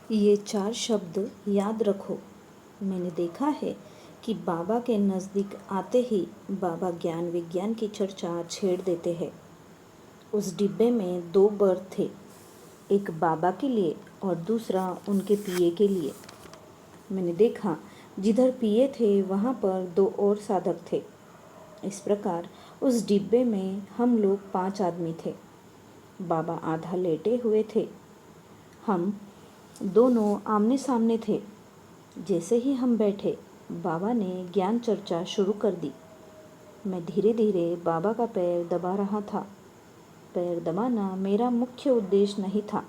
ये 4 शब्द याद रखो। मैंने देखा है कि बाबा के नज़दीक आते ही बाबा ज्ञान विज्ञान की चर्चा छेड़ देते हैं। उस डिब्बे में 2 बर्थ थे, एक बाबा के लिए और दूसरा उनके पिए के लिए। मैंने देखा जिधर पिए थे वहाँ पर 2 और साधक थे। इस प्रकार उस डिब्बे में हम लोग 5 आदमी थे। बाबा आधा लेटे हुए थे, हम दोनों आमने सामने थे। जैसे ही हम बैठे, बाबा ने ज्ञान चर्चा शुरू कर दी। मैं धीरे धीरे बाबा का पैर दबा रहा था। पैर दबाना मेरा मुख्य उद्देश्य नहीं था।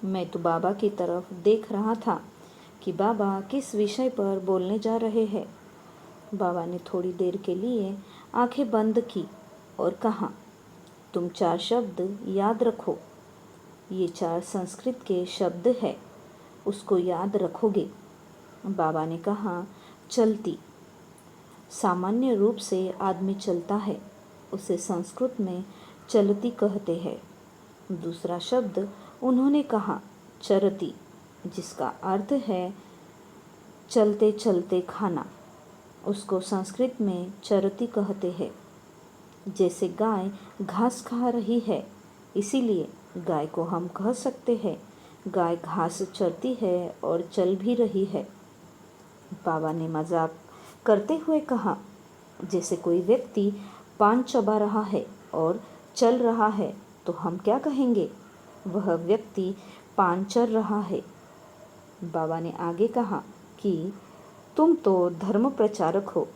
मैं तो बाबा की तरफ देख रहा था कि बाबा किस विषय पर बोलने जा रहे हैं। बाबा ने थोड़ी देर के लिए आंखें बंद की और कहा, तुम 4 शब्द याद रखो। ये 4 संस्कृत के शब्द है, उसको याद रखोगे। बाबा ने कहा, चलती। सामान्य रूप से आदमी चलता है, उसे संस्कृत में चलती कहते हैं। दूसरा शब्द उन्होंने कहा, चरती, जिसका अर्थ है चलते चलते खाना। उसको संस्कृत में चरती कहते हैं। जैसे गाय घास खा रही है, इसीलिए गाय को हम कह सकते हैं गाय घास चरती है और चल भी रही है। बाबा ने मजाक करते हुए कहा, जैसे कोई व्यक्ति पान चबा रहा है और चल रहा है तो हम क्या कहेंगे? वह व्यक्ति पान चर रहा है। बाबा ने आगे कहा कि तुम तो धर्म प्रचारक हो,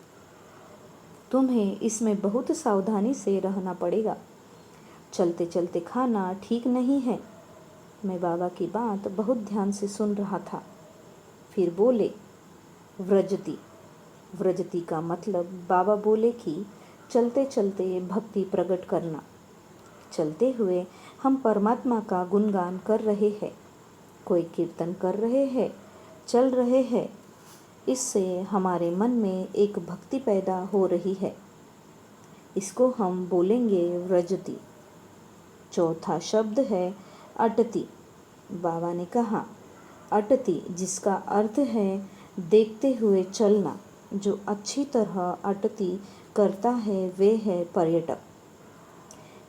तुम्हें इसमें बहुत सावधानी से रहना पड़ेगा। चलते चलते खाना ठीक नहीं है। मैं बाबा की बात बहुत ध्यान से सुन रहा था। फिर बोले, व्रजती। व्रजती का मतलब बाबा बोले कि चलते चलते भक्ति प्रकट करना। चलते हुए हम परमात्मा का गुणगान कर रहे हैं, कोई कीर्तन कर रहे हैं, चल रहे हैं। इससे हमारे मन में एक भक्ति पैदा हो रही है। इसको हम बोलेंगे व्रजती। चौथा शब्द है अटती। बाबा ने कहा, अटती, जिसका अर्थ है देखते हुए चलना। जो अच्छी तरह अटती करता है वे है पर्यटक।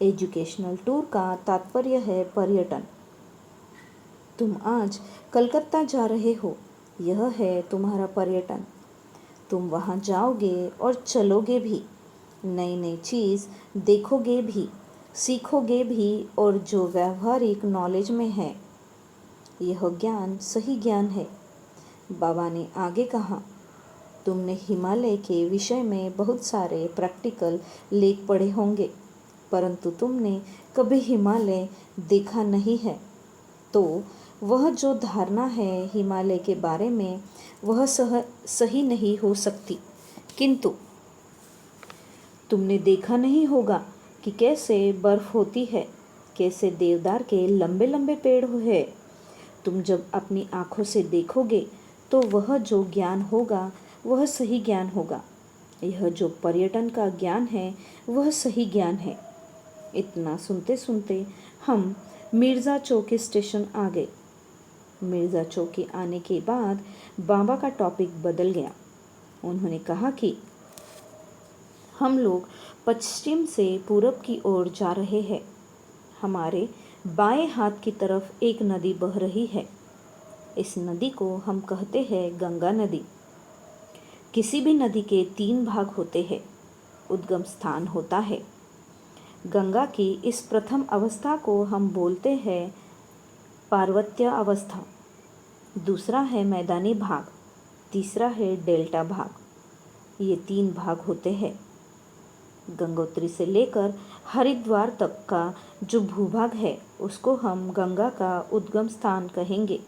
एजुकेशनल टूर का तात्पर्य है पर्यटन। तुम आज कलकत्ता जा रहे हो, यह है तुम्हारा पर्यटन। तुम वहाँ जाओगे और चलोगे भी, नई नई चीज़ देखोगे भी, सीखोगे भी, और जो व्यावहारिक नॉलेज में है, यह ज्ञान सही ज्ञान है। बाबा ने आगे कहा, तुमने हिमालय के विषय में बहुत सारे प्रैक्टिकल लेख पढ़े होंगे, परंतु तुमने कभी हिमालय देखा नहीं है। तो वह जो धारणा है हिमालय के बारे में, वह सही नहीं हो सकती। किंतु तुमने देखा नहीं होगा कि कैसे बर्फ़ होती है, कैसे देवदार के लंबे लंबे पेड़ हैं। तुम जब अपनी आँखों से देखोगे तो वह जो ज्ञान होगा वह सही ज्ञान होगा। यह जो पर्यटन का ज्ञान है वह सही ज्ञान है। इतना सुनते सुनते हम मिर्ज़ा चौकी स्टेशन आ गए। मिर्ज़ा चौकी आने के बाद बाबा का टॉपिक बदल गया। उन्होंने कहा कि हम लोग पश्चिम से पूरब की ओर जा रहे हैं। हमारे बाएं हाथ की तरफ एक नदी बह रही है। इस नदी को हम कहते हैं गंगा नदी। किसी भी नदी के 3 भाग होते हैं। उद्गम स्थान होता है। गंगा की इस प्रथम अवस्था को हम बोलते हैं पार्वत्य अवस्था। दूसरा है मैदानी भाग, तीसरा है डेल्टा भाग। ये 3 भाग होते हैं। गंगोत्री से लेकर हरिद्वार तक का जो भूभाग है उसको हम गंगा का उद्गम स्थान कहेंगे।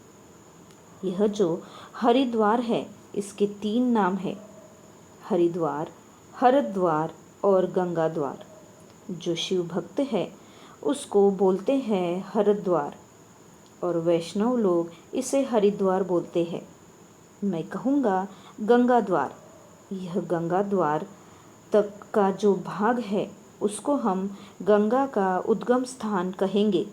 यह जो हरिद्वार है इसके 3 नाम है, हरिद्वार, हरद्वार और गंगा द्वार। जो शिव भक्त है उसको बोलते हैं हरद्वार और वैष्णव लोग इसे हरिद्वार बोलते हैं। मैं कहूँगा गंगा द्वार। यह गंगा द्वार तक का जो भाग है उसको हम गंगा का उद्गम स्थान कहेंगे।